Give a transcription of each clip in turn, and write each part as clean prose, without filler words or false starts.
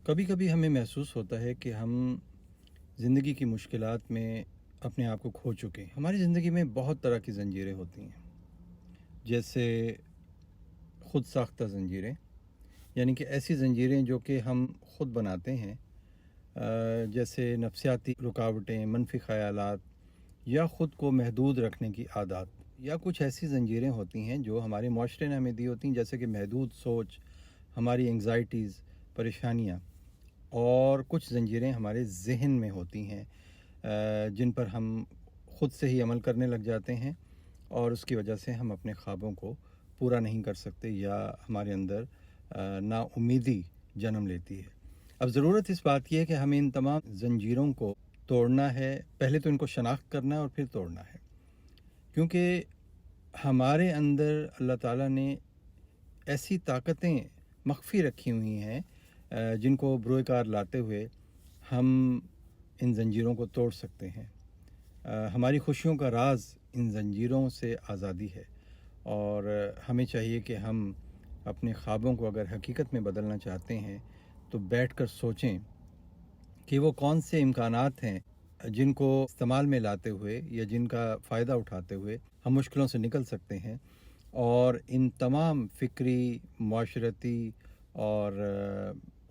कभी कभी हमें महसूस होता है कि हम ज़िंदगी की मुश्किलात में अपने आप को खो चुके हैं। हमारी ज़िंदगी में बहुत तरह की ज़ंजीरें होती हैं, जैसे ख़ुद साख्ता ज़ंजीरें, यानी कि ऐसी ज़ंजीरें जो कि हम ख़ुद बनाते हैं। जैसे नफ्सियाती रुकावटें, मनफी ख़यालात या ख़ुद को महदूद रखने की आदत, या कुछ ऐसी ज़ंजीरें होती हैं जो हमारे माशरे ने हमें दी होती हैं, जैसे कि महदूद सोच, हमारी एंग्ज़ाइटीज़, परेशानियाँ। और कुछ ज़ंजीरें हमारे ज़हन में होती हैं, जिन पर हम ख़ुद से ही अमल करने लग जाते हैं और उसकी वजह से हम अपने ख्वाबों को पूरा नहीं कर सकते, या हमारे अंदर नाउम्मीदी जन्म लेती है। अब ज़रूरत इस बात की है कि हमें इन तमाम ज़ंजीरों को तोड़ना है। पहले तो इनको शनाख्त करना है और फिर तोड़ना है, क्योंकि हमारे अंदर अल्लाह ताला ने ऐसी ताकतें मख्फ़ी रखी हुई हैं, जिनको बरूए-कार लाते हुए हम इन ज़ंजीरों को तोड़ सकते हैं। हमारी खुशियों का राज इन ज़ंजीरों से आज़ादी है, और हमें चाहिए कि हम अपने ख्वाबों को अगर हकीकत में बदलना चाहते हैं तो बैठकर सोचें कि वो कौन से इम्कानात हैं जिनको इस्तेमाल में लाते हुए या जिनका फ़ायदा उठाते हुए हम मुश्किलों से निकल सकते हैं, और इन तमाम फ़िक्री, माशरती और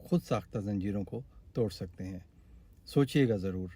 ख़ुद साख्ता ज़ंजीरों को तोड़ सकते हैं। सोचिएगा ज़रूर।